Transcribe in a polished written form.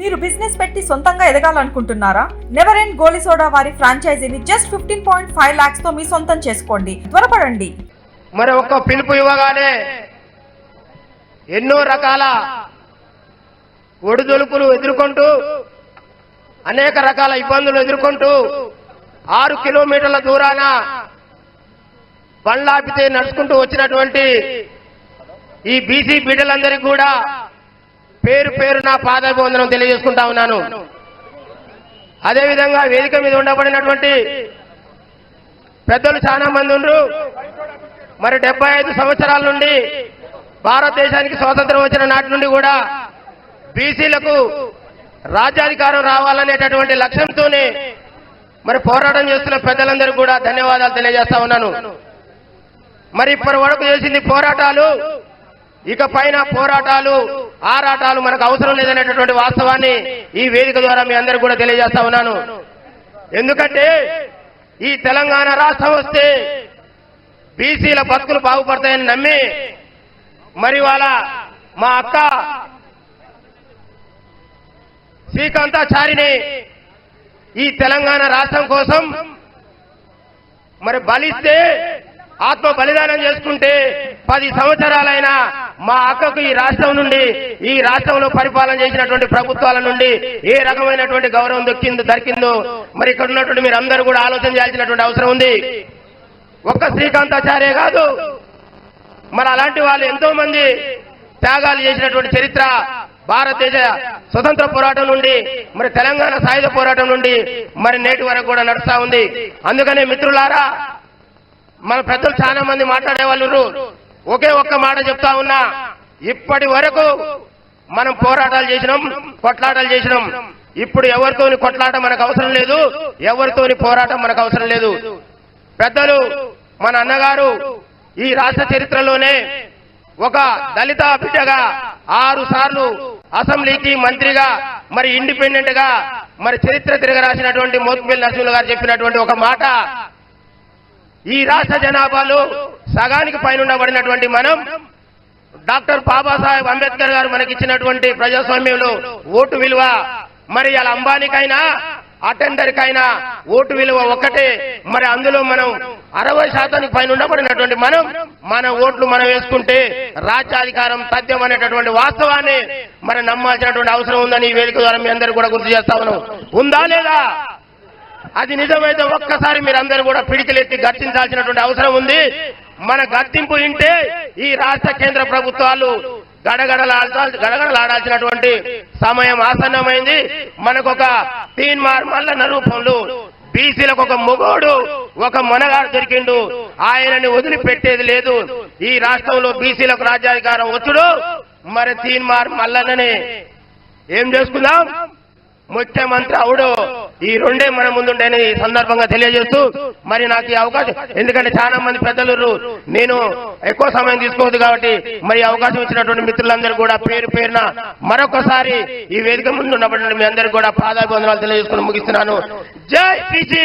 మీరు బిజినెస్ పెట్టి సొంతంగా ఎదగాలనుకుంటున్నారా? నెవర్ ఎండ్ గోలీ సోడా వారి ఫ్రాంచైజీని జస్ట్ 15.5 lakhs తో మీ సొంతం చేసుకోండి. త్వరపడండి. మరి ఒక్క పిలుపు ఇవ్వగానే ఎన్నో రకాల ఒడిదుడుకులు ఎదుర్కొంటూ అనేక రకాల ఇబ్బందులు ఎదుర్కొంటూ 6 కిలోమీటర్ల దూరాన బండ్లాపితే నడుచుకుంటూ వచ్చినటువంటి ఈ బీసీ బిడ్డలందరికీ కూడా పేరు పేరున పాదాభివందనం తెలియజేసుకుంటా ఉన్నాను. అదేవిధంగా వేదిక మీద ఉండబడినటువంటి పెద్దలు చాలా మంది ఉన్నారు. మరి 75 సంవత్సరాల నుండి భారతదేశానికి స్వాతంత్రం వచ్చిన నాటి నుండి కూడా బీసీలకు రాజ్యాధికారం రావాలనేటటువంటి లక్ష్యంతోనే మరి పోరాటం చేస్తున్న పెద్దలందరికీ కూడా ధన్యవాదాలు తెలియజేస్తా ఉన్నాను. మరి ఇప్పటి వరకు చేసింది పోరాటాలు, ఇక పైన పోరాటాలు ఆరాటాలు మనకు అవసరం లేదనేటటువంటి వాస్తవాన్ని ఈ వేదిక ద్వారా మీ అందరికీ కూడా తెలియజేస్తా ఉన్నాను. ఎందుకంటే ఈ తెలంగాణ రాష్ట్రం వస్తే బీసీల బతుకులు బాగుపడతాయని నమ్మి మరి వాళ్ళ మా అక్క శ్రీకాంతాచారిని ఈ తెలంగాణ రాష్ట్రం కోసం మరి బలిస్తే ఆత్మ బలిదానం చేసుకుంటే 10 సంవత్సరాలైనా మా అక్కకు ఈ రాష్ట్రం నుండి ఈ రాష్ట్రంలో పరిపాలన చేసినటువంటి ప్రభుత్వాల నుండి ఏ రకమైనటువంటి గౌరవం దక్కిందో మరి ఇక్కడ ఉన్నటువంటి మీరు అందరూ కూడా ఆలోచన చేయాల్సినటువంటి అవసరం ఉంది. ఒక్క శ్రీకాంతాచార్య కాదు, మరి అలాంటి వాళ్ళు ఎంతో మంది త్యాగాలు చేసినటువంటి చరిత్ర భారతదేశ స్వతంత్ర పోరాటం నుండి మరి తెలంగాణ సాయుధ పోరాటం నుండి మరి నేటి వరకు కూడా నడుస్తా ఉంది. అందుకనే మిత్రులారా, మన పెద్దలు చాలా మంది మాట్లాడే వాళ్ళు ఒకే ఒక్క మాట చెప్తా ఉన్నా, ఇప్పటి వరకు మనం పోరాటాలు చేసినాం, కొట్లాటాలు చేసినాం. ఇప్పుడు ఎవరితోని కొట్లాట మనకు అవసరం లేదు, ఎవరితోని పోరాటం మనకు అవసరం లేదు. పెద్దలు మన అన్నగారు ఈ రాష్ట్ర చరిత్రలోనే ఒక దళిత బిడ్డగా 6 సార్లు అసెంబ్లీకి మంత్రిగా మరి ఇండిపెండెంట్ గా మరి చరిత్ర తిరగరాసినటువంటి మోత్కుపల్లి నరసింహులు గారు చెప్పినటువంటి ఒక మాట, ఈ రాష్ట్ర జనాభాలో సగానికి పైన ఉండబడినటువంటి మనం డాక్టర్ బాబాసాహెబ్ అంబేద్కర్ గారు మనకిచ్చినటువంటి ప్రజాస్వామ్యంలో ఓటు విలువ మరి అలా అంబానీకైనా అటెండర్కైనా ఓటు విలువ ఒక్కటే. మరి అందులో మనం 60% పైన ఉండబడినటువంటి మన ఓట్లు మనం వేసుకుంటే రాజ్యాధికారం తథ్యం అనేటటువంటి వాస్తవాన్ని మరి నమ్మాల్సినటువంటి అవసరం ఉందని ఈ వేదిక ద్వారా మీ అందరూ కూడా గుర్తు చేస్తా ఉన్నాం. ఉందా లేదా? అది నిజమైతే ఒక్కసారి మీరందరూ కూడా పిడికిలెత్తి గర్తించాల్సినటువంటి అవసరం ఉంది. మన గర్తింపు వింటే ఈ రాష్ట్ర కేంద్ర ప్రభుత్వాలు గడగడలాడాల్సినటువంటి సమయం ఆసన్నమైంది. మనకొక తీన్మార్ మల్లన్న రూపంలో బీసీలకు ఒక మొగోడు ఒక మనగాడు దొరికిండు, ఆయనని వదిలిపెట్టేది లేదు. ఈ రాష్ట్రంలో బీసీలకు రాజ్యాధికారం వచ్చుడు మరి తీన్మార్ మల్లన్ననే ఏం చేసుకుందాం, ముఖ్యమంత్రి అవుడు. ఈ రెండే మన ముందుండేని ఈ సందర్భంగా తెలియజేస్తూ మరి నాకు ఈ అవకాశం, ఎందుకంటే చాలా మంది పెద్దలు నేను ఎక్కువ సమయం తీసుకోవద్దు కాబట్టి మరి అవకాశం ఇచ్చినటువంటి మిత్రులందరూ కూడా పేరు పేరున మరొకసారి ఈ వేదిక ముందు ఉన్నప్పుడు మీ అందరికీ కూడా పాదాభివందనాలు తెలియజేసుకుని ముగిస్తున్నాను. జై బీసీ.